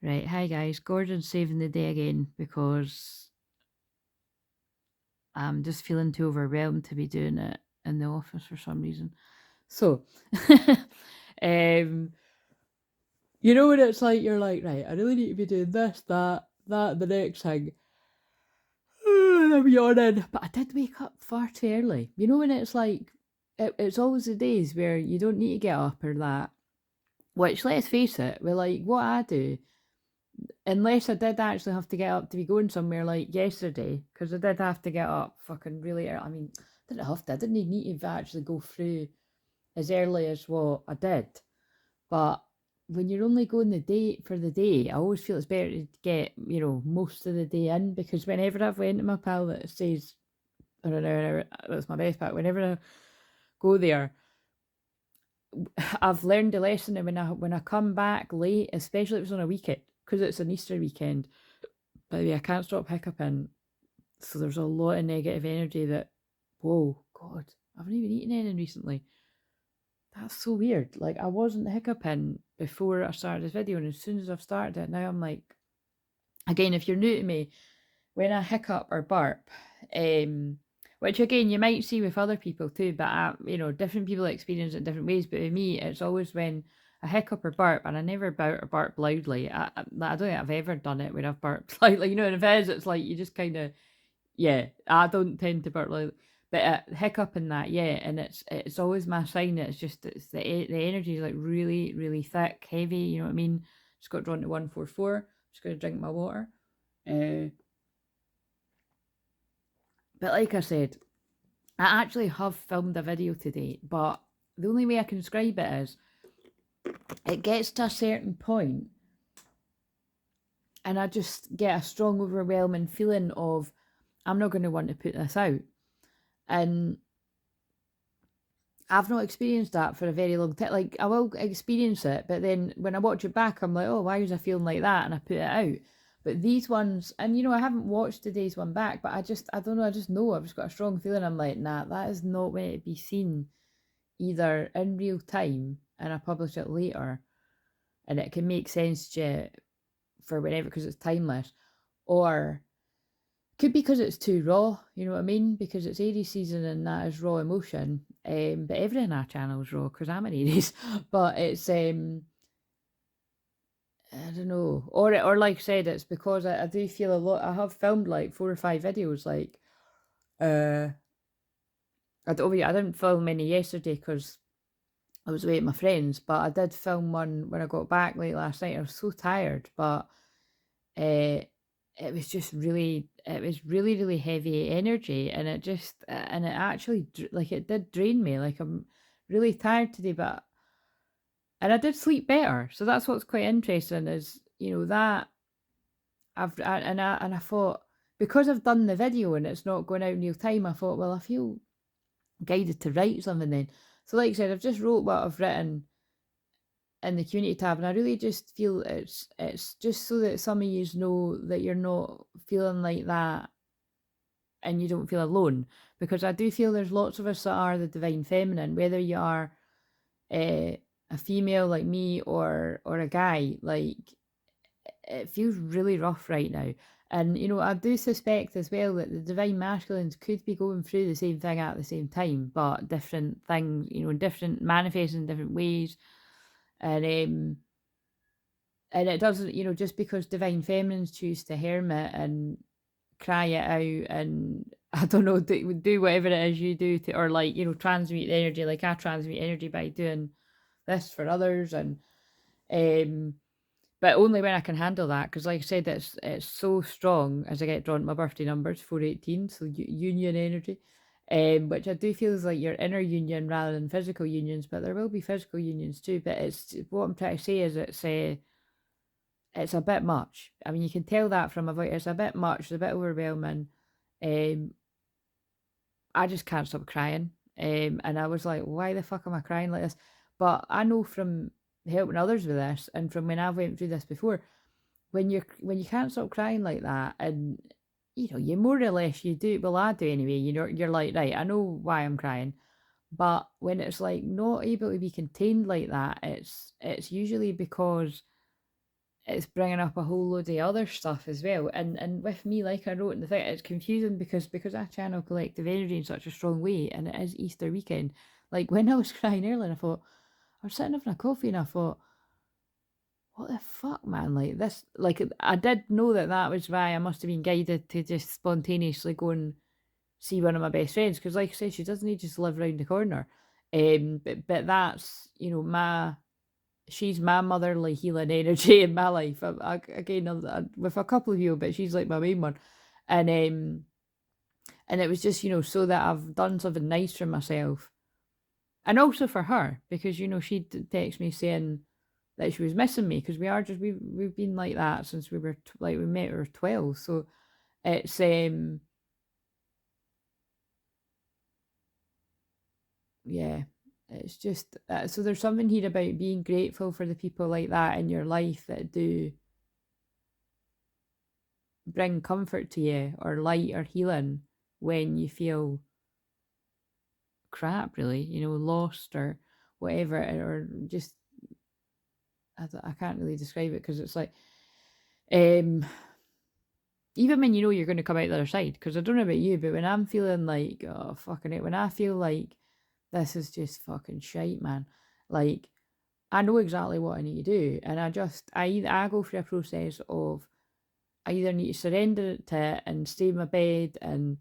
Right, hi guys. Gordon's saving the day again because I'm just feeling too overwhelmed to be doing it in the office for some reason. So, um, you know when it's like you're like, right, I really need to be doing this, that, the next thing. I'm yawning, but I did wake up far too early. You know when it's like, it's always the days where you don't need to get up or that. Which, let's face it, with like what I do, unless I did actually have to get up to be going somewhere like yesterday, because I did have to get up fucking really early. I mean, I didn't have to, I didn't need to actually go through as early as what I did. But when you're only going the day for the day, I always feel it's better to get, most of the day in, because whenever I've went to my pal that says, or an hour, that's my best part, whenever I go there, I've learned a lesson, and when I come back late, especially if it's on a weekend, because it's an Easter weekend. By the way, I can't stop hiccuping. So there's a lot of negative energy that, whoa, God, I haven't even eaten anything recently. That's so weird. Like, I wasn't hiccuping before I started this video, and as soon as I've started it, now I'm like, again, if you're new to me, when I hiccup or burp, which again, you might see with other people too, but different people experience it in different ways. But with me, it's always when I hiccup or burp, and I never burp loudly. I don't think I've ever done it when I've burped loudly. And if it is, it's like you just kind of, yeah, I don't tend to burp loudly. But hiccup and that, yeah, and it's always my sign that it's the energy is like really, really thick, heavy, you know what I mean? Just got drawn to 144. Just gonna drink my water. Uh, but like I said, I actually have filmed a video today, but the only way I can describe it is it gets to a certain point and I just get a strong, overwhelming feeling of I'm not going to want to put this out. And I've not experienced that for a very long time. Like, I will experience it, but then when I watch it back, I'm like, oh, why was I feeling like that? And I put it out. But these ones, and I haven't watched today's one back, but I don't know, I just know, I've just got a strong feeling. I'm like, nah, that is not meant to be seen either in real time and I publish it later and it can make sense to you for whenever because it's timeless, or could be because it's too raw, you know what I mean? Because it's Aries season and that is raw emotion. But everything in our channel is raw because I'm an Aries. But it's I don't know. Or like I said, it's because I do feel a lot. I have filmed like 4 or 5 videos. Like I didn't film any yesterday because I was away with my friends, but I did film one when I got back late last night. I was so tired, but uh, it was just really, really heavy energy, and it actually like it did drain me. Like I'm really tired today, and I did sleep better, so that's what's quite interesting. Is that and I thought because I've done the video and it's not going out in real time, I thought, well, I feel guided to write something then. So like I said, I've just wrote what I've written in the community tab, and I really just feel it's just so that some of you know that you're not feeling like that and you don't feel alone, because I do feel there's lots of us that are the divine feminine, whether you are a female like me or a guy. Like, it feels really rough right now. And I do suspect as well that the divine masculines could be going through the same thing at the same time, but different things, different manifesting in different ways. And it doesn't, just because divine feminines choose to hermit and cry it out and I don't know, do whatever it is you do to, or like, transmute the energy. Like I transmute energy by doing this for others, and um but only when I can handle that, because like I said, it's so strong as I get drawn to my birthday numbers, 418, so union energy. Which I do feel is like your inner union rather than physical unions, but there will be physical unions too. But it's what I'm trying to say is it's a bit much. I mean, you can tell that from my voice. It's a bit much. It's a bit overwhelming. Um, I just can't stop crying. And I was like, why the fuck am I crying like this? But I know from helping others with this, and from when I went through this before, when you can't stop crying like that, and you more or less you do. Well, I do anyway. You're like, right, I know why I'm crying. But when it's like not able to be contained like that, it's usually because it's bringing up a whole load of other stuff as well. And with me, like I wrote in the thing, it's confusing because I channel collective energy in such a strong way, and it is Easter weekend. Like when I was crying earlier, I thought, I was sitting having a coffee and I thought, what the fuck, man? Like this, like I did know that was why I must have been guided to just spontaneously go and see one of my best friends, because like I said, she doesn't need to just live round the corner. But that's, she's my motherly healing energy in my life. With a couple of you, but she's like my main one, and it was just so that I've done something nice for myself, and also for her, because she texted me saying that she was missing me, because we've been like that since we met her 12, so it's yeah, it's just so there's something here about being grateful for the people like that in your life that do bring comfort to you, or light, or healing when you feel crap, really, lost or whatever, or just I can't really describe it, because it's like even when you're going to come out the other side, because I don't know about you, but when I'm feeling like, oh fucking it, when I feel like this is just fucking shite, man, like I know exactly what I need to do, and I go through a process of, I either need to surrender it to it and stay in my bed and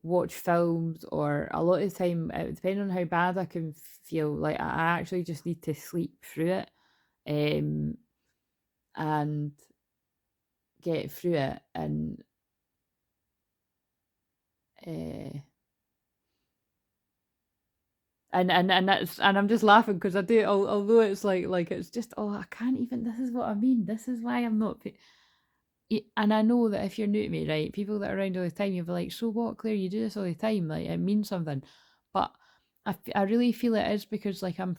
watch films, or a lot of the time, depending on how bad I can feel, like I actually just need to sleep through it, and get through it, and and I'm just laughing because I do, although it's like it's just, oh, I can't even, this is what I mean, this is why I'm not. And I know that if you're new to me, right, people that are around all the time, you'll be like, so what, Claire, you do this all the time, like it means something. But I really feel it is because, like, I'm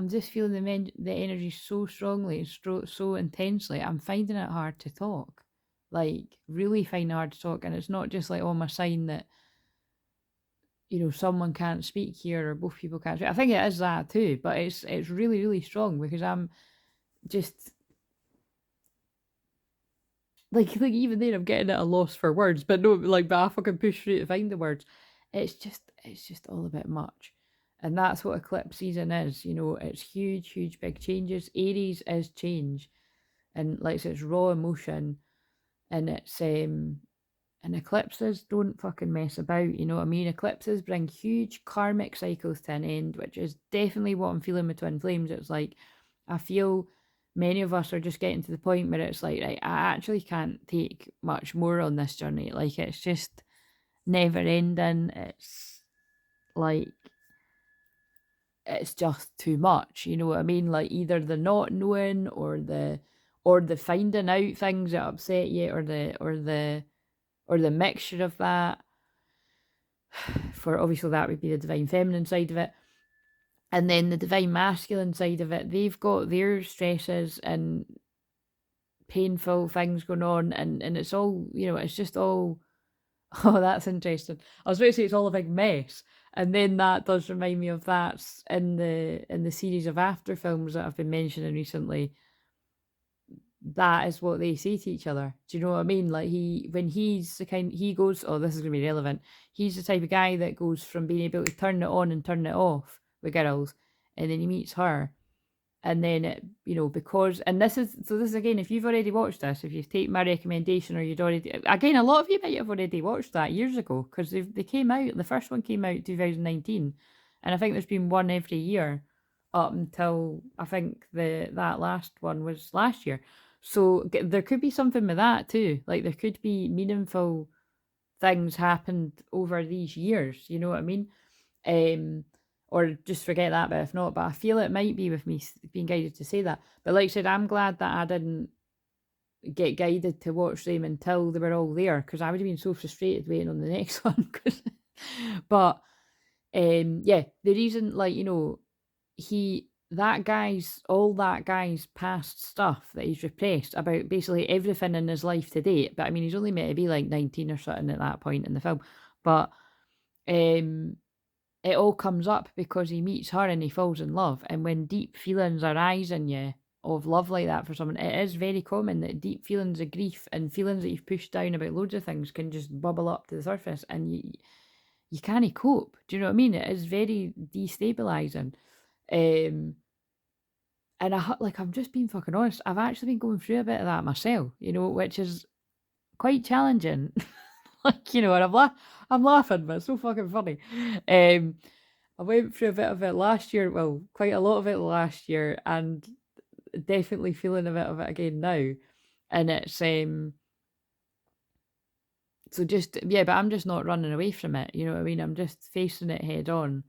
just feeling the energy so strongly and so intensely. I'm finding it hard to talk, like really finding it hard to talk, and it's not just like, oh, my sign that someone can't speak here, or both people can't speak. I think it is that too, but it's really, really strong, because I'm just like even then I'm getting at a loss for words, but no, like, but I fucking push through to find the words. It's just all a bit much. And that's what eclipse season is, it's huge, huge, big changes. Aries is change. And like I said, it's raw emotion, and it's and eclipses don't fucking mess about, you know what I mean? Eclipses bring huge karmic cycles to an end, which is definitely what I'm feeling with Twin Flames. It's like, I feel many of us are just getting to the point where it's like, right, I actually can't take much more on this journey. Like, it's just never ending. It's like, it's just too much, you know what I mean? Like, either the not knowing, or the finding out things that upset you, or the mixture of that. For obviously that would be the divine feminine side of it, and then the divine masculine side of it. They've got their stresses and painful things going on, and it's all, it's just all. Oh, that's interesting. I was about to say it's all a big mess, and then that does remind me of that's in the series of after films that I've been mentioning recently. That is what they say to each other. Do you know what I mean? Like, he goes, oh, this is gonna be relevant. He's the type of guy that goes from being able to turn it on and turn it off with girls, and then he meets her, and then because, and this is again, if you've already watched this, if you've taken my recommendation, or you'd already, again, a lot of you might have already watched that years ago, because they came out, the first one came out 2019, and I think there's been one every year up until, I think, that last one was last year. So there could be something with that too. Like, there could be meaningful things happened over these years. You know what I mean? Or just forget that. But if not, but I feel it might be with me being guided to say that. But like I said, I'm glad that I didn't get guided to watch them until they were all there, because I would have been so frustrated waiting on the next one. But yeah, the reason, like, all that guy's past stuff that he's repressed about basically everything in his life to date. But I mean, he's only meant to be like 19 or something at that point in the film. But it all comes up because he meets her and he falls in love. And when deep feelings arise in you of love like that for someone, it is very common that deep feelings of grief and feelings that you've pushed down about loads of things can just bubble up to the surface, and you can't cope. Do you know what I mean? It is very destabilizing. And I'm just being fucking honest. I've actually been going through a bit of that myself, which is quite challenging. And I'm laughing, but it's so fucking funny. I went through a bit of it last year, well, quite a lot of it last year, and definitely feeling a bit of it again now. And it's so just, yeah, but I'm just not running away from it, you know what I mean? I'm just facing it head on.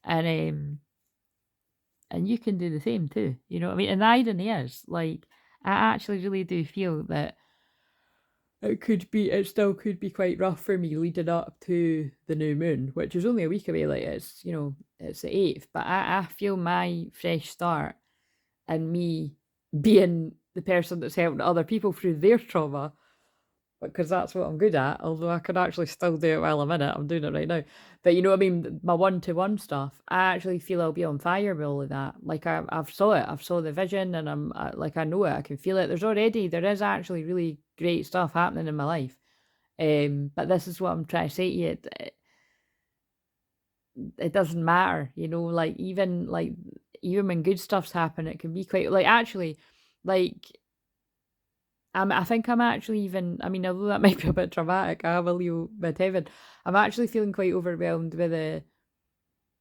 And you can do the same too, you know what I mean? And the irony is, I actually really do feel that it still could be quite rough for me leading up to the new moon, which is only a week away. It's it's the 8th, but I feel my fresh start and me being the person that's helped other people through their trauma, because that's what I'm good at. Although I could actually still do it while I'm in it. I'm doing it right now. But you know what I mean? My one-to-one stuff, I actually feel I'll be on fire with all of that. I've saw it. I've saw the vision, and I know it. I can feel it. There is actually really great stuff happening in my life. But this is what I'm trying to say to you. It doesn't matter, even when good stuff's happen, it can be quite actually, I think I'm actually even, I mean, although that might be a bit dramatic, I have a Leo midheaven. I'm actually feeling quite overwhelmed with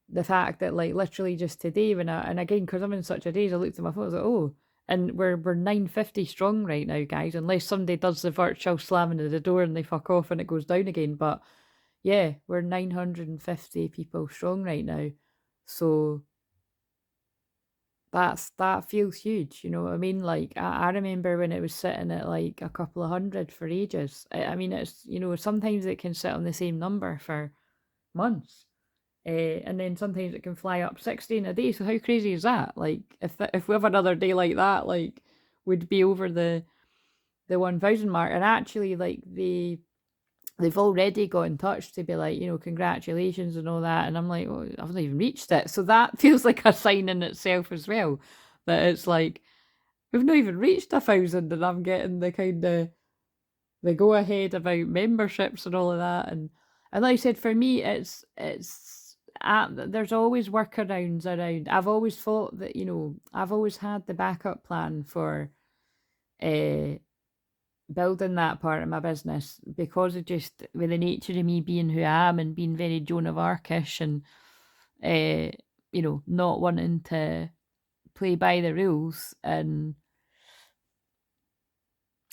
the fact that literally just today and again, because I'm in such a daze, I looked at my phone, I was like, oh, and we're 950 strong right now, guys, unless somebody does the virtual slamming of the door and they fuck off and it goes down again. But yeah, we're 950 people strong right now. So that feels huge, you know what I mean? I remember when it was sitting at a couple of hundred for ages. I mean, it's, sometimes it can sit on the same number for months. And then sometimes it can fly up 60 in a day. So how crazy is that? If we have another day like that, would be over the 1,000 mark. And actually, they've already got in touch to be like, congratulations and all that. And I'm like, oh, I've not even reached it. So that feels like a sign in itself as well. That it's like, we've not even reached 1,000 and I'm getting the kind of the go ahead about memberships and all of that. And like I said, for me, it's there's always workarounds around. I've always thought that, I've always had the backup plan for building that part of my business, because of just with the nature of me being who I am and being very Joan of Arcish and not wanting to play by the rules. And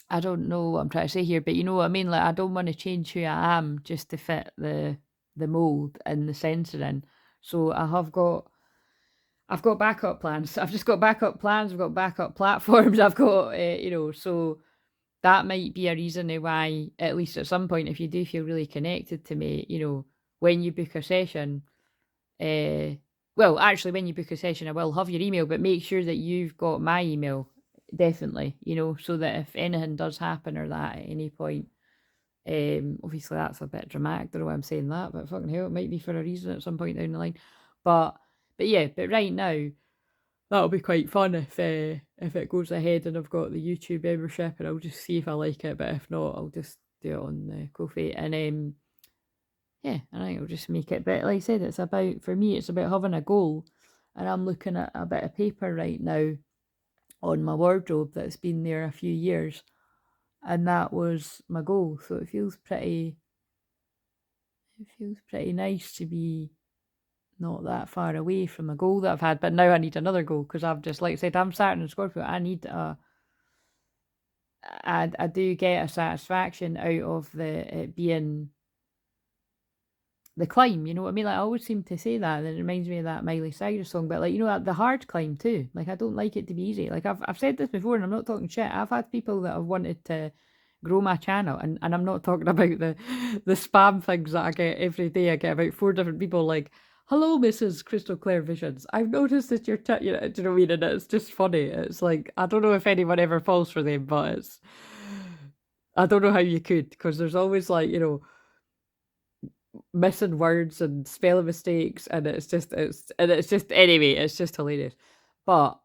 I don't know what I'm trying to say here, but you know what I mean? I don't want to change who I am just to fit the mold and the censoring. So I've got backup plans. I've just got backup plans. I've got backup platforms. I've got, so that might be a reason why, at least at some point, if you do feel really connected to me, when you book a session, well, actually, when you book a session, I will have your email, but make sure that you've got my email, definitely, so that if anything does happen or that at any point, obviously that's a bit dramatic, don't know why I'm saying that, but fucking hell, it might be for a reason at some point down the line. But yeah, but right now, that'll be quite fun if it goes ahead and I've got the YouTube membership, and I'll just see if I like it. But if not, I'll just do it on the Ko-fi. And yeah, I think I'll just make it. But like I said, for me, it's about having a goal. And I'm looking at a bit of paper right now on my wardrobe that's been there a few years, and that was my goal. So it feels pretty nice to be not that far away from a goal that I've had. But now I need another goal, because I've just, like I said, I'm Saturn and Scorpio. I need I do get a satisfaction out of it being the climb, you know what I mean? I always seem to say that, and it reminds me of that Miley Cyrus song. But the hard climb too. I don't like it to be easy. I've said this before, and I'm not talking shit. I've had people that have wanted to grow my channel, and I'm not talking about the spam things that I get every day. I get about 4 different people like, hello, Mrs. Crystal Claire Visions. I've noticed that do you know what I mean? And it's just funny. It's like, I don't know if anyone ever falls for them, but I don't know how you could, because there's always missing words and spelling mistakes, and it's just anyway, it's just hilarious. But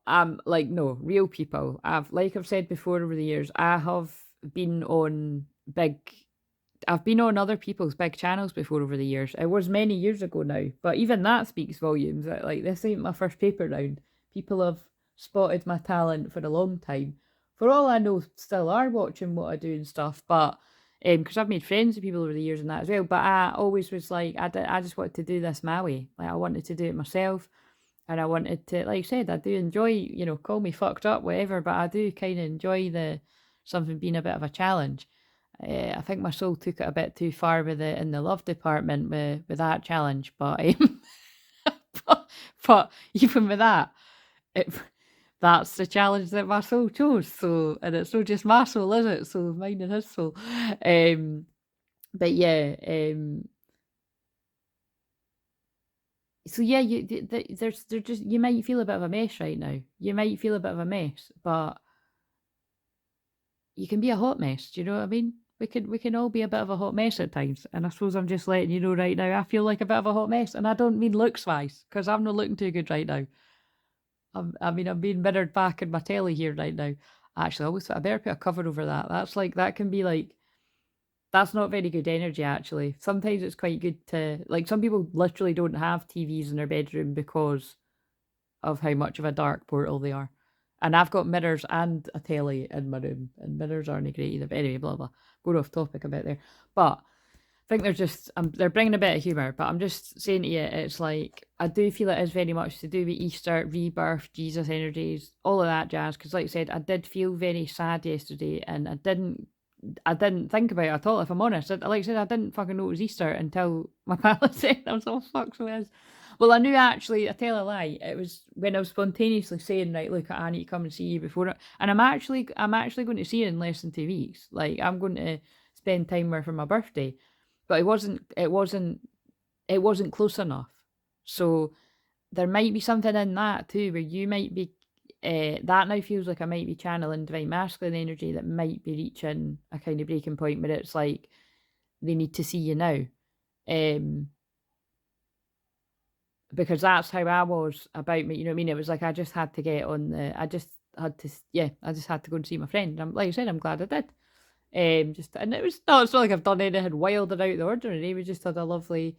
like, no, real people. Like I've said before over the years, I have been on big I've been on other people's big channels before over the years. It was many years ago now, but even that speaks volumes. That, like, this ain't my first paper round. People have spotted my talent for a long time. For all I know, still are watching what I do and stuff. But because I've made friends with people over the years and that as well. But I always was like, I just wanted to do this my way. Like, I wanted to do it myself, and I wanted to, like I said, I do enjoy, call me fucked up, whatever. But I do kind of enjoy the something being a bit of a challenge. I think my soul took it a bit too far with it in the love department with that challenge, but but even with that, it, that's the challenge that my soul chose. So, and it's not just my soul, is it? So mine and his soul. But yeah, so yeah, there's just, you might feel a bit of a mess right now. You might feel a bit of a mess, but you can be a hot mess. Do you know what I mean? We can all be a bit of a hot mess at times, and I suppose I'm just letting you know right now. I feel like a bit of a hot mess, and I don't mean looks wise, because I'm not looking too good right now. I'm being mirrored back in my telly here right now. Actually, I better put a cover over that. That can be like, that's not very good energy. Actually, sometimes it's quite good to, like, some people literally don't have TVs in their bedroom because of how much of a dark portal they are. And I've got mirrors and a telly in my room, and mirrors aren't great either. But anyway, blah blah. Going off topic a bit there, but I think they're bringing a bit of humour. But I'm just saying to you, it's like, I do feel it is very much to do with Easter, rebirth, Jesus energies, all of that jazz. Because like I said, I did feel very sad yesterday, and I didn't think about it at all. If I'm honest, like I said, I didn't fucking know it was Easter until my pal said. I was all, fuck, so it is. Well, I knew, actually, I tell a lie. It was when I was spontaneously saying, right, look, I need to come and see you before it. And I'm actually going to see you in less than 2 weeks. Like, I'm going to spend time with her for my birthday. But it wasn't close enough. So there might be something in that too, where you might be, that now feels like I might be channeling divine masculine energy that might be reaching a kind of breaking point where it's like they need to see you now. Because that's how I was about me, you know what I mean? It was like I just had to get on the, I just had to, yeah, I just had to go and see my friend. Like I said, I'm glad I did. And it's not like I've done anything wild or out of the ordinary. We just had a lovely,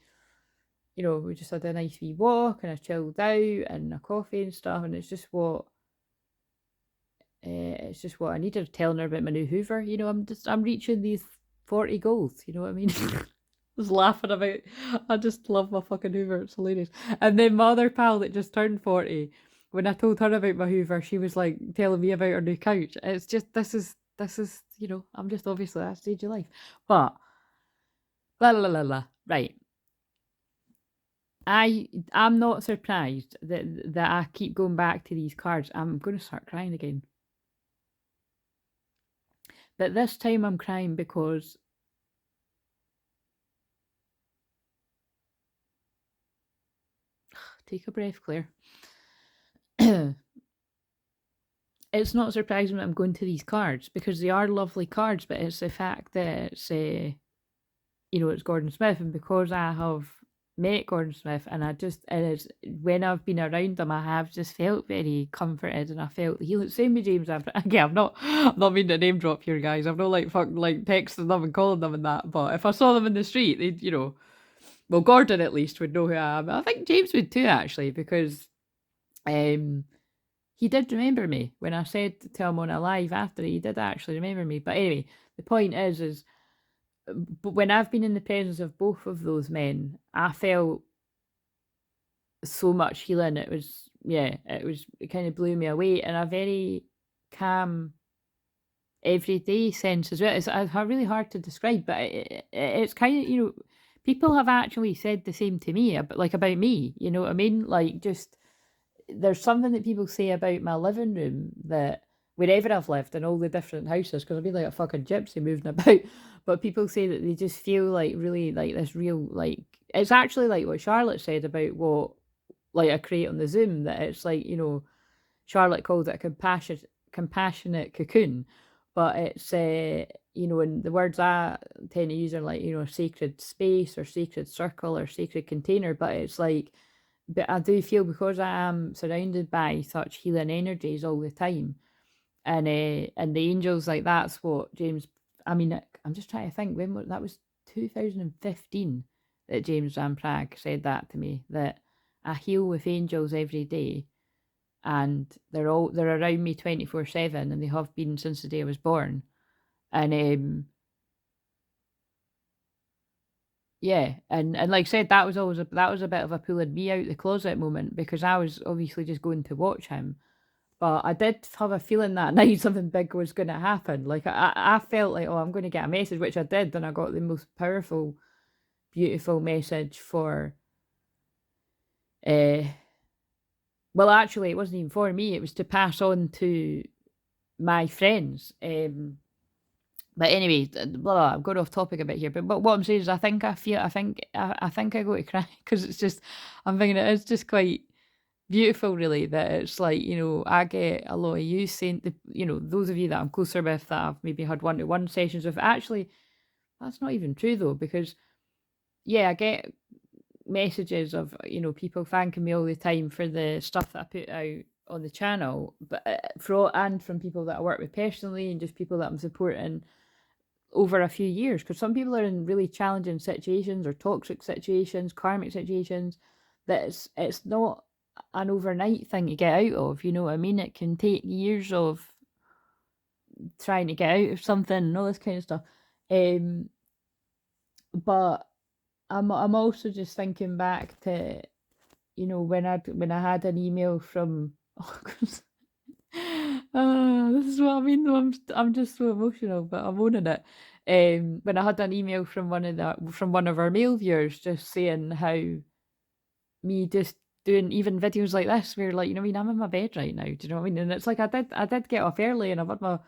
we just had a nice wee walk and a chilled out and a coffee and stuff. And it's just what I needed. Telling her about my new Hoover. I'm reaching these 40 goals. You know what I mean? Was laughing about. I just love my fucking Hoover. It's hilarious. And then my other pal that just turned 40, when I told her about my Hoover, she was like telling me about her new couch. It's just, this is, I'm just obviously at that stage of life. But la la la la. Right. I'm not surprised that I keep going back to these cards. I'm gonna start crying again. But this time I'm crying because take a breath, Claire. It's not surprising that I'm going to these cards because they are lovely cards, but it's the fact that it's Gordon Smith, and because I have met Gordon Smith, and it's when I've been around him, I have just felt very comforted, and I felt healed. Same with James. Again, I'm not meaning to name drop here, guys. I'm not like texting them and calling them and that. But if I saw them in the street, they'd well, Gordon at least would know who I am. I think James would too, actually, because he did remember me when I said to him on a live after. He did actually remember me. But anyway, the point is but when I've been in the presence of both of those men, I felt so much healing. It kind of blew me away, and a very calm, everyday sense as well. It's really hard to describe, but it's kind of, people have actually said the same to me, about me. You know what I mean? Like, just, there's something that people say about my living room that wherever I've lived in all the different houses, because I've been like a fucking gypsy moving about, but people say that they just feel like really like this real, like, it's actually like what Charlotte said about what, like, I create on the Zoom, that it's like, Charlotte called it a compassionate cocoon, but it's, and the words I tend to use are like, sacred space or sacred circle or sacred container, but it's like, but I do feel because I am surrounded by such healing energies all the time, and the angels, like that's what James. I mean, I'm just trying to think that was 2015 that James Van Prague said that to me, that I heal with angels every day, and they're around me 24/7, and they have been since the day I was born, and yeah, and like I said, that was always that was a bit of a pulling me out the closet moment, because I was obviously just going to watch him. But I did have a feeling that night something big was going to happen. Like I felt like, oh, I'm going to get a message, which I did, and I got the most powerful, beautiful message for. Uh, well, actually, it wasn't even for me. It was to pass on to my friends. But anyway, blah, blah, I've got off topic a bit here. But what I'm saying is, I think I go to cry, because it's just, I'm thinking it is just quite beautiful, really, that it's like, I get a lot of you saying, those of you that I'm closer with, that I've maybe had one-to-one sessions with. Actually, that's not even true, though, because yeah, I get messages of, people thanking me all the time for the stuff that I put out on the channel, but from people that I work with personally, and just people that I'm supporting over a few years, because some people are in really challenging situations, or toxic situations, karmic situations, that it's not an overnight thing to get out of. You know what I mean? It can take years of trying to get out of something and all this kind of stuff. But I'm also just thinking back to, when I had an email from this is what I mean, though. I'm just so emotional, but I'm owning it. When I had an email from one of our male viewers, just saying how me just doing even videos like this, where, like, I mean, I'm in my bed right now. Do you know what I mean? And it's like I did get off early, and I've had my,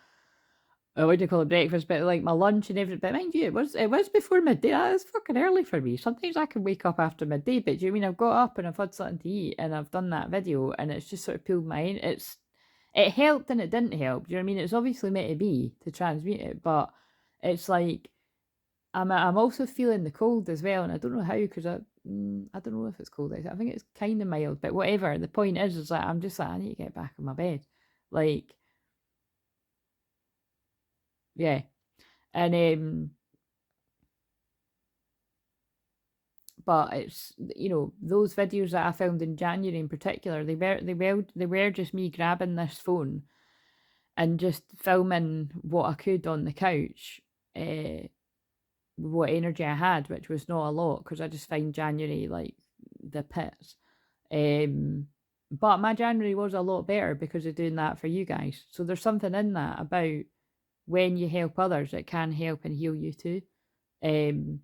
what do you call it, breakfast, but like my lunch and everything. But mind you, it was before midday. That is fucking early for me. Sometimes I can wake up after midday, but do you know what I mean, I've got up and I've had something to eat, and I've done that video, and it's just sort of pulled my in. It helped and it didn't help. Do you know what I mean? It's obviously meant to be to transmute it, but it's like I'm also feeling the cold as well, and I don't know how, because I don't know if it's cold. I think it's kind of mild, but whatever. The point is that I'm just like, I need to get back in my bed, like, yeah, and but it's, those videos that I filmed in January in particular, they were just me grabbing this phone and just filming what I could on the couch, what energy I had, which was not a lot, because I just find January like the pits. But my January was a lot better because of doing that for you guys. So there's something in that about when you help others, it can help and heal you too. Um,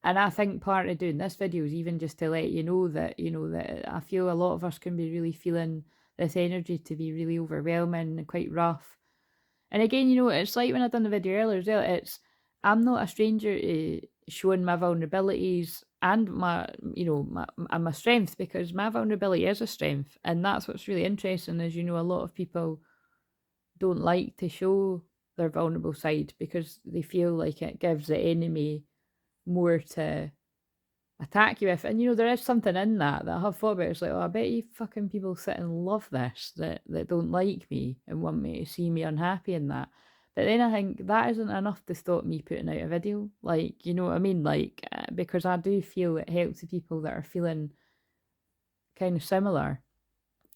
and I think part of doing this video is even just to let you know that, that I feel a lot of us can be really feeling this energy to be really overwhelming and quite rough. And again, it's like when I done the video earlier as well, I'm not a stranger to showing my vulnerabilities and my strength, because my vulnerability is a strength. And that's what's really interesting is, a lot of people don't like to show their vulnerable side, because they feel like it gives the enemy more to attack you with. And there is something in that I have thought about. It's like, oh, I bet you fucking people sit and love this, that don't like me and want me to see me unhappy in that. But then I think that isn't enough to stop me putting out a video. Like, you know what I mean? Like, because I do feel it helps the people that are feeling kind of similar,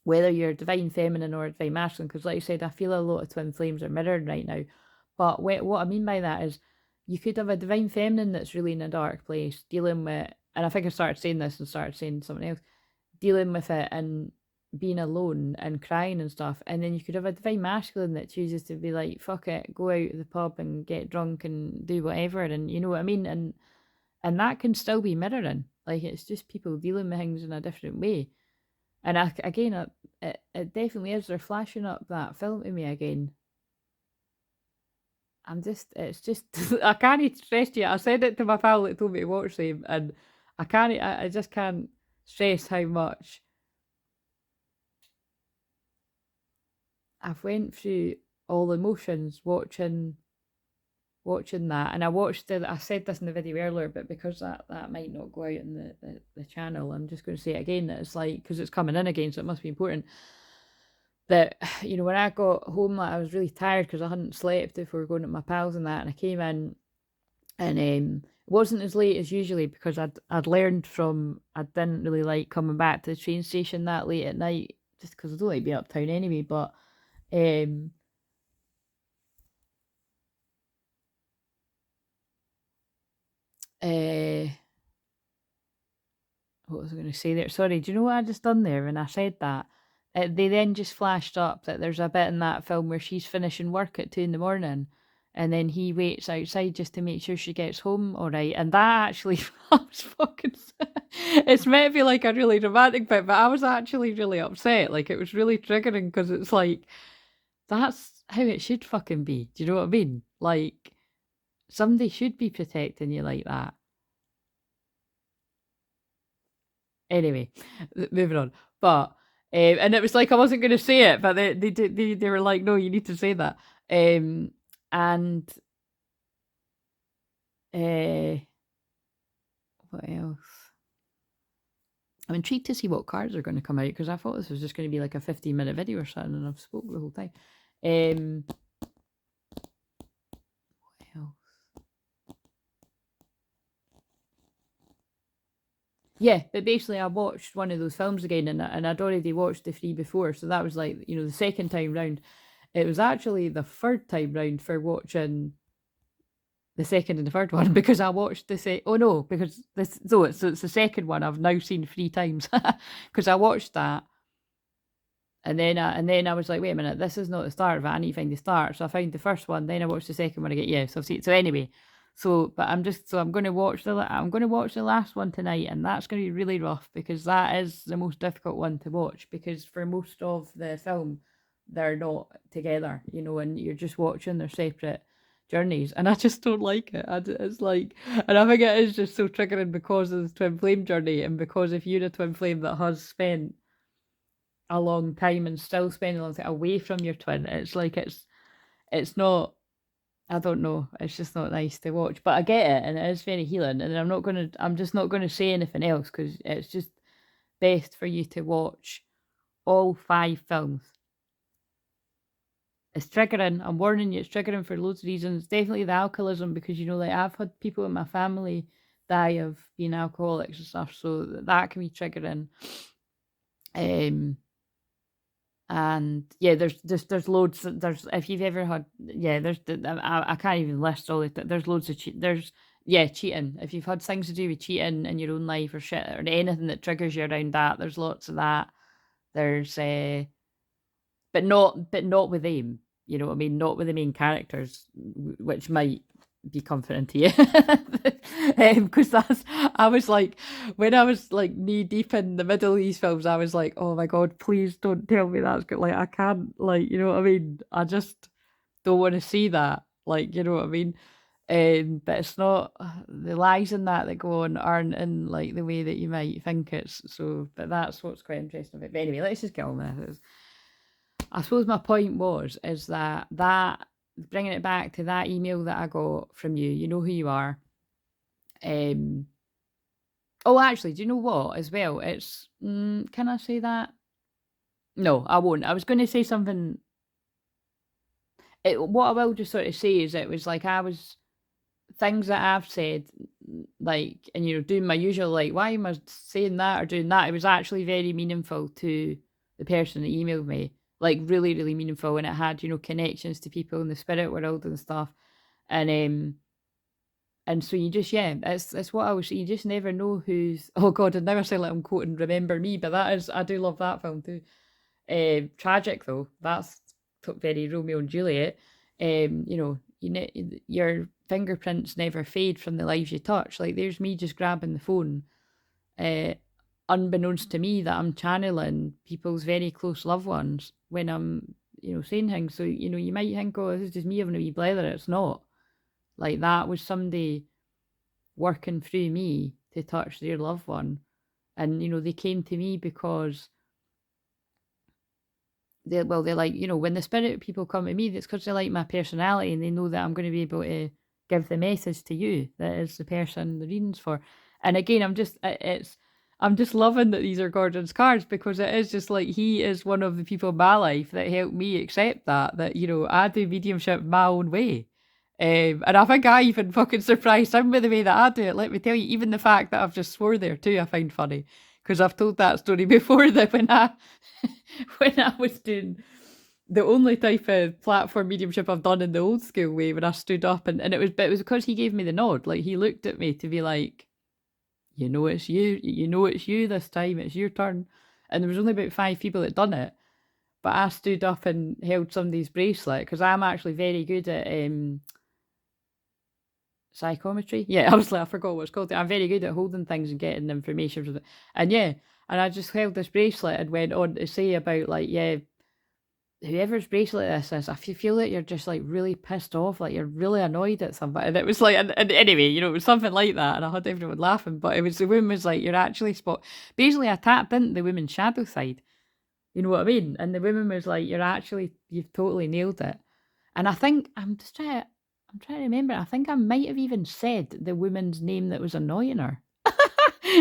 whether you're divine feminine or divine masculine. Because, like I said, I feel a lot of twin flames are mirrored right now. But what I mean by that is, you could have a divine feminine that's really in a dark place, dealing with, and I think I started saying this and started saying something else, dealing with it and being alone and crying and stuff. And then you could have a divine masculine that chooses to be like, fuck it, go out to the pub and get drunk and do whatever. And you know what I mean? And that can still be mirroring. Like, it's just people dealing with things in a different way. And again, it definitely is. They're flashing up that film to me again. It's just, I can't stress you. I said it to my pal that told me to watch them, and I just can't stress how much I've went through all emotions watching watching that, and I watched it. I said this in the video earlier, but because that might not go out in the channel, I'm just going to say it again. That it's like, because it's coming in again, so it must be important. That, you know, when I got home, like, I was really tired because I hadn't slept before going to my pals and that, and I came in, and it wasn't as late as usually because I'd learned from, I didn't really like coming back to the train station that late at night, just because I don't like being uptown anyway. But what was I going to say there? Sorry, do you know what I just done there when I said that? They then just flashed up that there's a bit in that film where she's finishing work at 2 in the morning, and then he waits outside just to make sure she gets home all right. And that actually, I was fucking. It's meant to be like a really romantic bit, but I was actually really upset. Like, it was really triggering because it's like, that's how it should fucking be. Do you know what I mean? Like, somebody should be protecting you like that. Anyway, moving on. But and it was like I wasn't going to say it, but they were like, no, you need to say that. And what else? I'm intrigued to see what cards are going to come out because I thought this was just going to be like a 15-minute video or something, and I've spoke the whole time. What else? Yeah, but basically I watched one of those films again, and I'd already watched the 3 before, so that was like, you know, the second time round. It was actually the third time round for watching the second and the third one because I watched oh no, because it's the second one I've now seen 3 times because I watched that, and then I was like, wait a minute, this is not the start of it. I need to find the start, so I found the first one, then I watched the second one again. Yeah, so I've seen. So anyway, but I'm going to watch the last one tonight, and that's going to be really rough because that is the most difficult one to watch because for most of the film they're not together, you know, and you're just watching their separate journeys, and I just don't like it. It's like, and I think it is just so triggering because of the twin flame journey, and because if you're a twin flame that has spent a long time and still spending a long time away from your twin, it's like it's not, I don't know, it's just not nice to watch. But I get it, and it is very healing, and I'm just not gonna say anything else because it's just best for you to watch all 5 films. It's triggering. I'm warning you, it's triggering for loads of reasons. Definitely the alcoholism, because, you know, like, I've had people in my family die of being alcoholics and stuff, so that can be triggering. And yeah, there's loads. There's, if you've ever had, yeah, I can't even list all it. There's loads of cheating. If you've had things to do with cheating in your own life or shit or anything that triggers you around that, there's lots of that. There's but not with them. You know what I mean? Not with the main characters, which might be comforting to you. Because I was like, when I was like knee deep in the middle of these films, I was like, oh my god, please don't tell me that's good. Like, I can't, like, you know what I mean? I just don't want to see that. Like, you know what I mean? But it's not, the lies in that go on aren't in like the way that you might think it's. So, but that's what's quite interesting about it. But anyway, let's just get on with it. I suppose my point is that bringing it back to that email that I got from you, you know who you are. Oh, actually, do you know what? As well, it's can I say that? No, I won't. I was going to say something. What I will just sort of say is it was like I was things that I've said, like, and you know, doing my usual, like, why am I saying that or doing that? It was actually very meaningful to the person that emailed me, like really, really meaningful, and it had, you know, connections to people in the spirit world and stuff, and so you just, yeah, it's what I was. You just never know who's. Oh God, I'd never say let them quote and remember me, but that is, I do love that film too. Tragic though. That's very Romeo and Juliet. You know, your fingerprints never fade from the lives you touch. Like, there's me just grabbing the phone, unbeknownst to me, that I'm channeling people's very close loved ones when I'm, you know, saying things. So, you know, you might think, oh, this is just me having a wee blather. It's not. Like, that was somebody working through me to touch their loved one. And, you know, they came to me because they're like, you know, when the spirit people come to me, that's because they like my personality and they know that I'm going to be able to give the message to you that is the person the reading's for. And again, I'm just loving that these are Gordon's cards, because it is just like he is one of the people in my life that helped me accept that, you know, I do mediumship my own way. And I think I even fucking surprised him with the way that I do it. Let me tell you, even the fact that I've just swore there too, I find funny. Because I've told that story before, that when I was doing the only type of platform mediumship I've done in the old school way, when I stood up and it was because he gave me the nod. Like, he looked at me to be like, you know it's you this time, it's your turn. And there was only about 5 people that done it. But I stood up and held somebody's bracelet, because I'm actually very good at psychometry. Yeah, I was like, I forgot what it's called. I'm very good at holding things and getting information from it. And yeah, and I just held this bracelet and went on to say about, like, yeah, whoever's bracelet this is, I feel that you're just like really pissed off, like you're really annoyed at somebody. And it was like, and anyway, you know, it was something like that. And I had everyone laughing, but the woman was like, you're actually basically I tapped into the woman's shadow side. You know what I mean? And the woman was like, you've totally nailed it. And I think, I'm trying to remember, I think I might have even said the woman's name that was annoying her.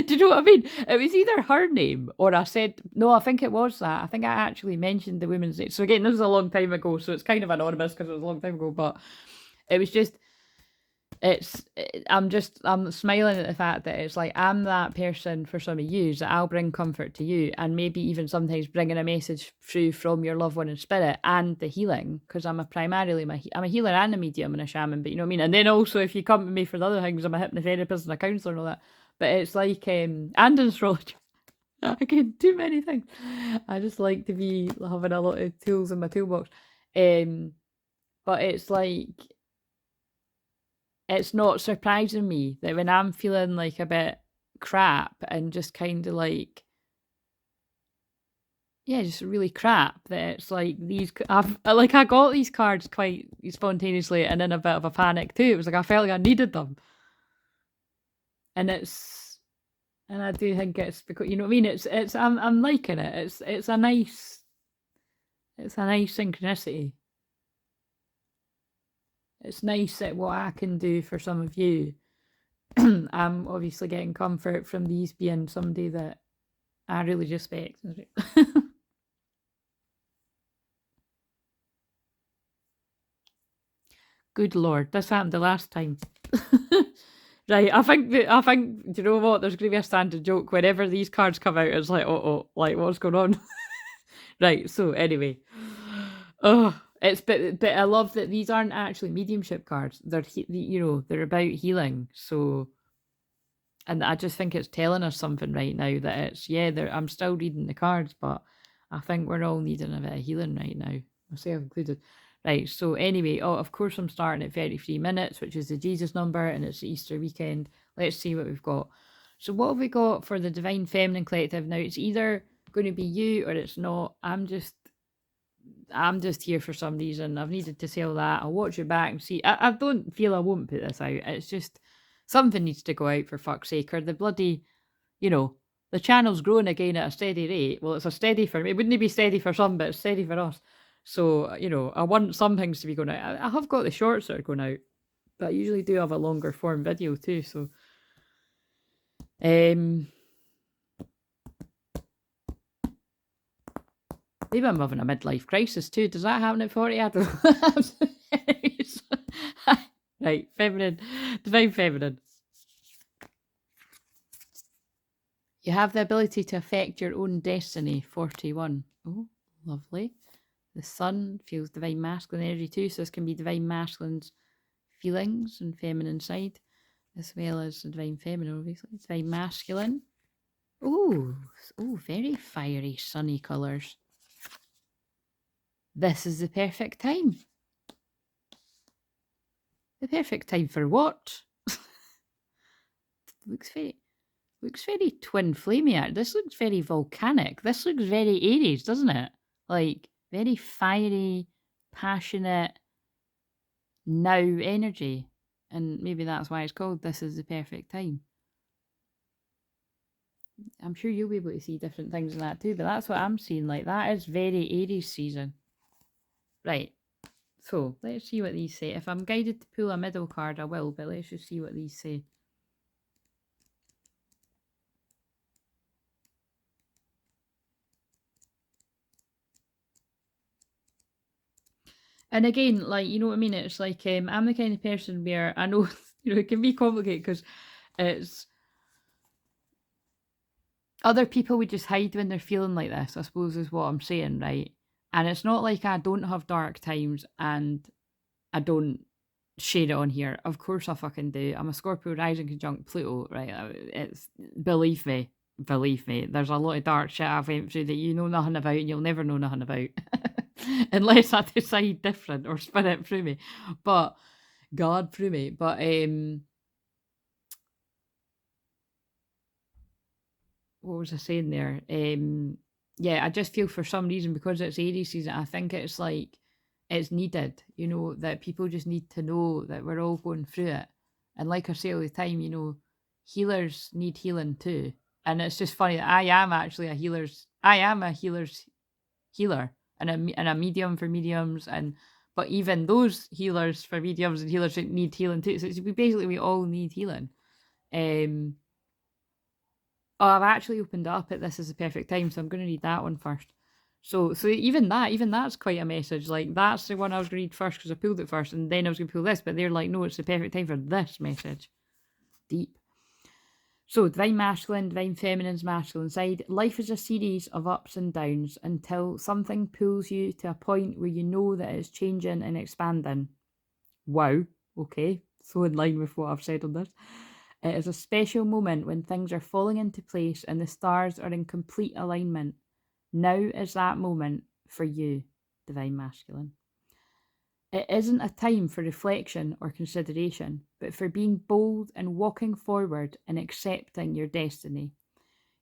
Do you know what I mean? It was either her name or I said, no, I think it was that. I think I actually mentioned the woman's name. So again, this was a long time ago, so it's kind of anonymous because it was a long time ago, but it was just, I'm smiling at the fact that it's like, I'm that person for some of you, that I'll bring comfort to you, and maybe even sometimes bringing a message through from your loved one in spirit, and the healing, because I'm a healer and a medium and a shaman, but you know what I mean? And then also, if you come to me for the other things, I'm a hypnotherapist and a counsellor and all that. But it's like, and an astrologer. I can do many things. I just like to be having a lot of tools in my toolbox. But it's like, it's not surprising me that when I'm feeling like a bit crap and just kind of like, yeah, just really crap, that it's like I got these cards quite spontaneously and in a bit of a panic too. It was like I felt like I needed them. And I do think it's because, you know what I mean? I'm liking it. It's a nice synchronicity. It's nice that what I can do for some of you. I'm obviously getting comfort from these being somebody that I really respect. Good Lord, this happened the last time. Right, I think, do you know what? There's going to be a standard joke whenever these cards come out. It's like, like, what's going on? Right, so anyway. Oh, but I love that these aren't actually mediumship cards. They're, you know, they're about healing. So, and I just think it's telling us something right now, that it's, yeah, I'm still reading the cards, but I think we're all needing a bit of healing right now, myself included. Right, so anyway, of course I'm starting at 33 minutes, which is the Jesus number, and it's the Easter weekend. Let's see what we've got. So what have we got for the Divine Feminine Collective? Now, it's either going to be you or it's not. I'm just here for some reason. I've needed to say all that. I'll watch it back and see. I don't feel I won't put this out. It's just something needs to go out, for fuck's sake, or the bloody, you know, the channel's growing again at a steady rate. Well, it's a steady for me. It wouldn't be steady for some, but it's steady for us. So, you know, I want some things to be going out. I have got the shorts that are going out, but I usually do have a longer form video too. So, maybe I'm having a midlife crisis too. Does that happen at 40? I don't know. Right, feminine, divine feminine. You have the ability to affect your own destiny, 41. Oh, lovely. The sun feels divine masculine energy too, so this can be divine masculine's feelings and feminine side, as well as the divine feminine, obviously. Divine masculine. Oh, very fiery, sunny colours. This is the perfect time. The perfect time for what? looks very twin flamey. This looks very volcanic. This looks very Aries, doesn't it? Like, very fiery, passionate, now energy. And maybe that's why it's called This is the Perfect Time. I'm sure you'll be able to see different things in that too, but that's what I'm seeing. Like, that is very Aries season. Right. So let's see what these say. If I'm guided to pull a middle card, I will, but let's just see what these say. And again, like, you know what I mean? It's like, I'm the kind of person where I know, you know, it can be complicated because it's other people would just hide when they're feeling like this, I suppose is what I'm saying, right? And it's not like I don't have dark times and I don't share it on here. Of course I fucking do. I'm a Scorpio rising conjunct Pluto, right? It's believe me, there's a lot of dark shit I've went through that you know nothing about and you'll never know nothing about. Unless I decide different or spin it through me. But God through me. But what was I saying there? Yeah, I just feel for some reason because it's Aries season, I think it's like it's needed, you know, that people just need to know that we're all going through it. And like I say all the time, you know, healers need healing too. And it's just funny that I am actually I am a healer's healer and a medium for mediums and but even those healers for mediums and healers need healing too. So it's basically we all need healing. Oh, I've actually opened up at This Is the Perfect Time, so I'm going to read that one first. So even that's quite a message. Like, that's the one I was going to read first because I pulled it first, and then I was going to pull this, but they're like, no, it's the perfect time for this message. Deep. So, Divine Masculine, Divine Feminine's masculine side. Life is a series of ups and downs until something pulls you to a point where you know that it's changing and expanding. Wow. Okay. So in line with what I've said on this. It is a special moment when things are falling into place and the stars are in complete alignment. Now is that moment for you, Divine Masculine. It isn't a time for reflection or consideration, but for being bold and walking forward and accepting your destiny.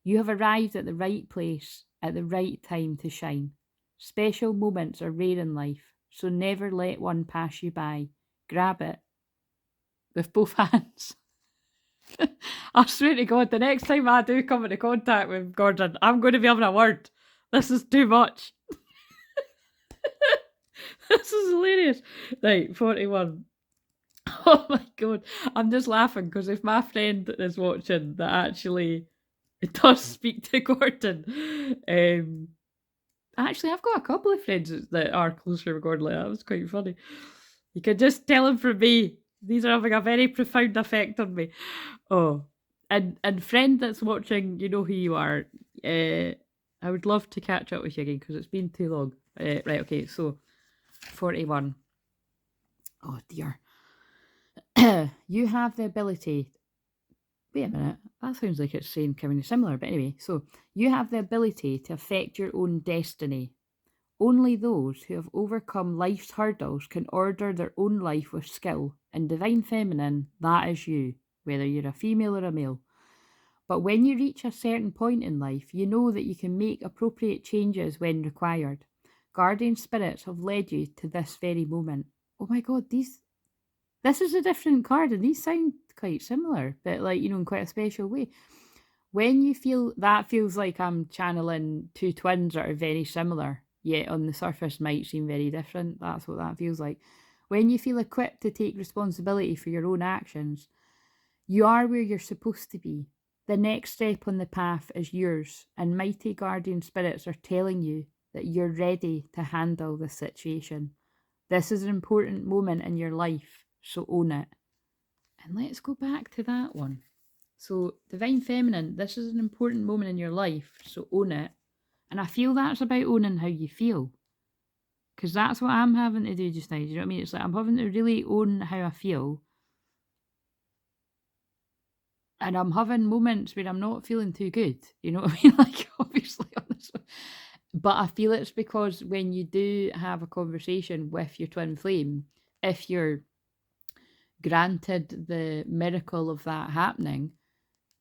You have arrived at the right place at the right time to shine. Special moments are rare in life, so never let one pass you by. Grab it with both hands. I swear to God, the next time I do come into contact with Gordon, I'm going to be having a word. This is too much. This is hilarious. Right, 41. Oh my God. I'm just laughing because if my friend is watching that actually does speak to Gordon, actually, I've got a couple of friends that are closer with Gordon like that. It was quite funny. You can just tell him from me. These are having a very profound effect on me. Oh, and friend that's watching, you know who you are. I would love to catch up with you again because it's been too long. Right, okay, so 41. Oh dear. You have the ability. Wait a minute. That sounds like it's saying kind of similar, but anyway. So you have the ability to affect your own destiny. Only those who have overcome life's hurdles can order their own life with skill. And Divine Feminine, that is you, whether you're a female or a male. But when you reach a certain point in life, you know that you can make appropriate changes when required. Guardian spirits have led you to this very moment. Oh my God, this is a different card and these sound quite similar, but like, you know, in quite a special way. When you feel that feels like I'm channeling two twins that are very similar, yet on the surface might seem very different. That's what that feels like. When you feel equipped to take responsibility for your own actions, you are where you're supposed to be. The next step on the path is yours, and mighty guardian spirits are telling you that you're ready to handle the situation. This is an important moment in your life, so own it. And let's go back to that one. So, Divine Feminine, this is an important moment in your life, so own it. And I feel that's about owning how you feel. Because that's what I'm having to do just now. Do you know what I mean? It's like I'm having to really own how I feel. And I'm having moments where I'm not feeling too good. You know what I mean? Like, obviously, on this one. But I feel it's because when you do have a conversation with your twin flame, if you're granted the miracle of that happening,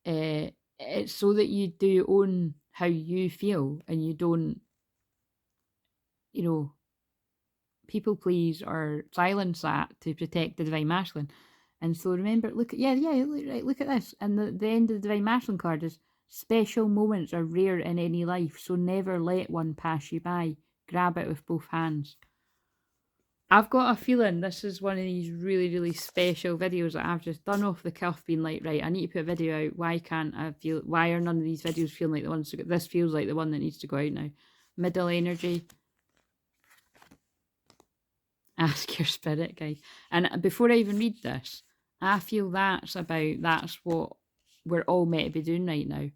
it's so that you do own how you feel and you don't, you know, people please or silence that to protect the Divine Masculine. And so remember, look at this. And the end of the Divine Masculine card is special moments are rare in any life, so never let one pass you by. Grab it with both hands. I've got a feeling this is one of these really, really special videos that I've just done off the cuff, being like, right, I need to put a video out. Why can't I feel? Why are none of these videos feeling like the ones to go? This feels like the one that needs to go out now. Middle energy. Ask your spirit guide. And before I even read this, I feel that's what we're all meant to be doing right now.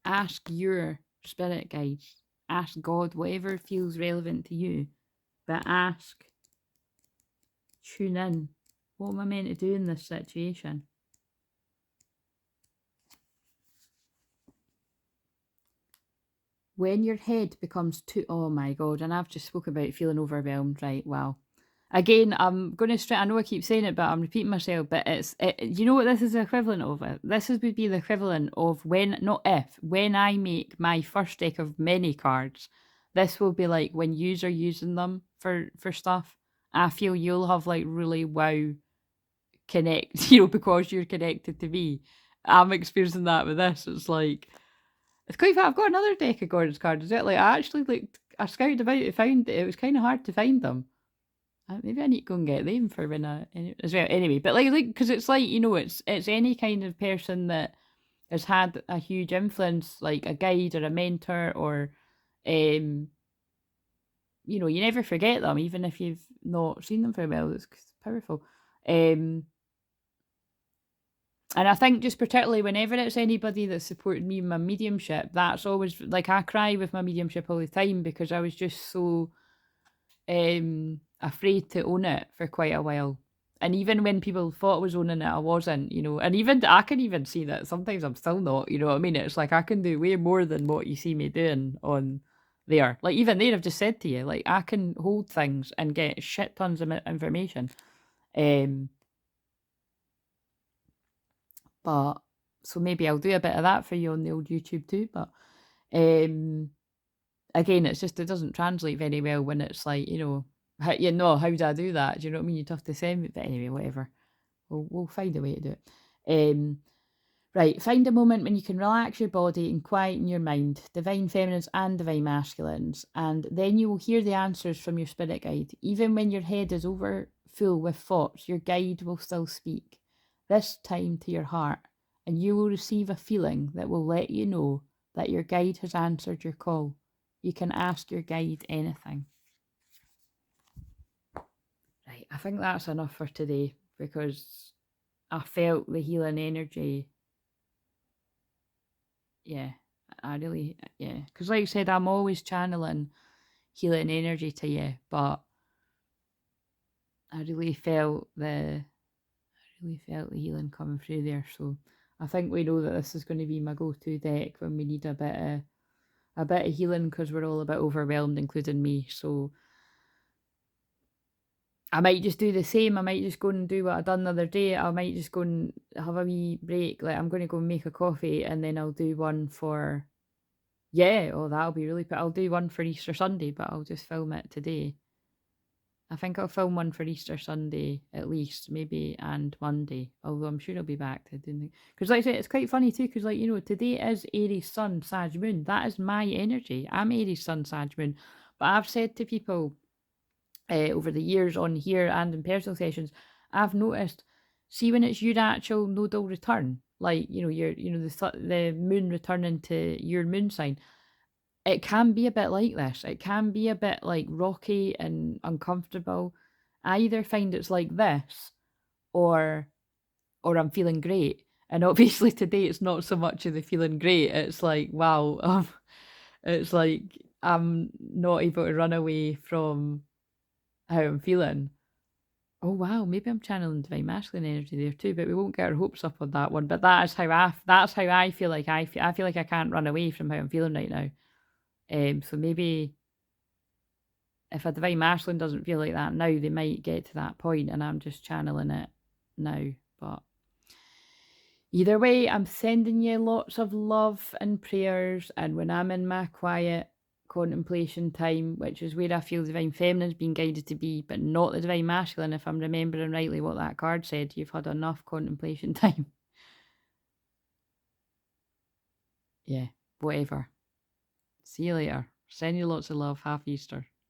Ask your spirit guides. Ask God, whatever feels relevant to you. But ask, tune in. What am I meant to do in this situation? When your head becomes too, oh my God, and I've just spoke about feeling overwhelmed, right? Wow. Again, I'm going to straight, I know I keep saying it, but I'm repeating myself, but you know what this is the equivalent of? This would be the equivalent of when I make my first deck of many cards, this will be like when yous are using them for stuff. I feel you'll have like really wow connect, because you're connected to me. I'm experiencing that with this. It's like, it's quite fun. I've got another deck of Gordon's cards. Is it like I actually I scouted about it, found it. It was kind of hard to find them. Maybe I need to go and get them for when as well. Anyway, but like because it's like it's any kind of person that has had a huge influence, like a guide or a mentor, or you never forget them, even if you've not seen them for a while. It's powerful. And I think just particularly whenever it's anybody that supported me in my mediumship, that's always like I cry with my mediumship all the time because I was just so afraid to own it for quite a while. And even when people thought I was owning it, I wasn't, and even I can even see that sometimes I'm still not, you know what I mean? It's like I can do way more than what you see me doing on there. Like even there, I've just said to you, like I can hold things and get shit tons of information. But so maybe I'll do a bit of that for you on the old YouTube too. But again, it's just it doesn't translate very well when it's like how do I do that? Do you know what I mean? You'd have to send it. But anyway, whatever. We'll find a way to do it. Right, find a moment when you can relax your body and quieten your mind, divine feminines and divine masculines, and then you will hear the answers from your spirit guide. Even when your head is over full with thoughts, your guide will still speak, this time to your heart, and you will receive a feeling that will let you know that your guide has answered your call. You can ask your guide anything. Right, I think that's enough for today because I felt the healing energy. Yeah, because like I said, I'm always channeling healing energy to you, but I really felt the healing coming through there. So I think we know that this is going to be my go-to deck when we need a bit of healing because we're all a bit overwhelmed, including me. So I might just do the same. I might just go and do what I done the other day. I might just go and have a wee break. Like I'm going to go and make a coffee, and then I'll do one for. Yeah, oh, that'll be really. I'll do one for Easter Sunday, but I'll just film it today. I think I'll film one for Easter Sunday at least, maybe, and Monday. Although I'm sure I'll be back to doing it. Because like I said, it's quite funny too, because today is Aries Sun, Sag Moon. That is my energy. I'm Aries Sun, Sag Moon. But I've said to people over the years on here and in personal sessions, I've noticed, see when it's your actual nodal return, like, the moon returning to your moon sign, it can be a bit like this. It can be a bit like rocky and uncomfortable. I either find it's like this or I'm feeling great. And obviously today it's not so much of the feeling great. It's like, wow, it's like I'm not able to run away from how I'm feeling. Oh wow, maybe I'm channeling divine masculine energy there too, but we won't get our hopes up on that one. But that's how I feel like I feel like I can't run away from how I'm feeling right now. So maybe if a divine masculine doesn't feel like that now, they might get to that point, and I'm just channeling it now. But either way, I'm sending you lots of love and prayers, and when I'm in my quiet contemplation time, which is where I feel divine feminine's being guided to be, but not the divine masculine, if I'm remembering rightly what that card said, you've had enough contemplation time. Yeah, whatever. See you later. Send you lots of love. Happy Easter.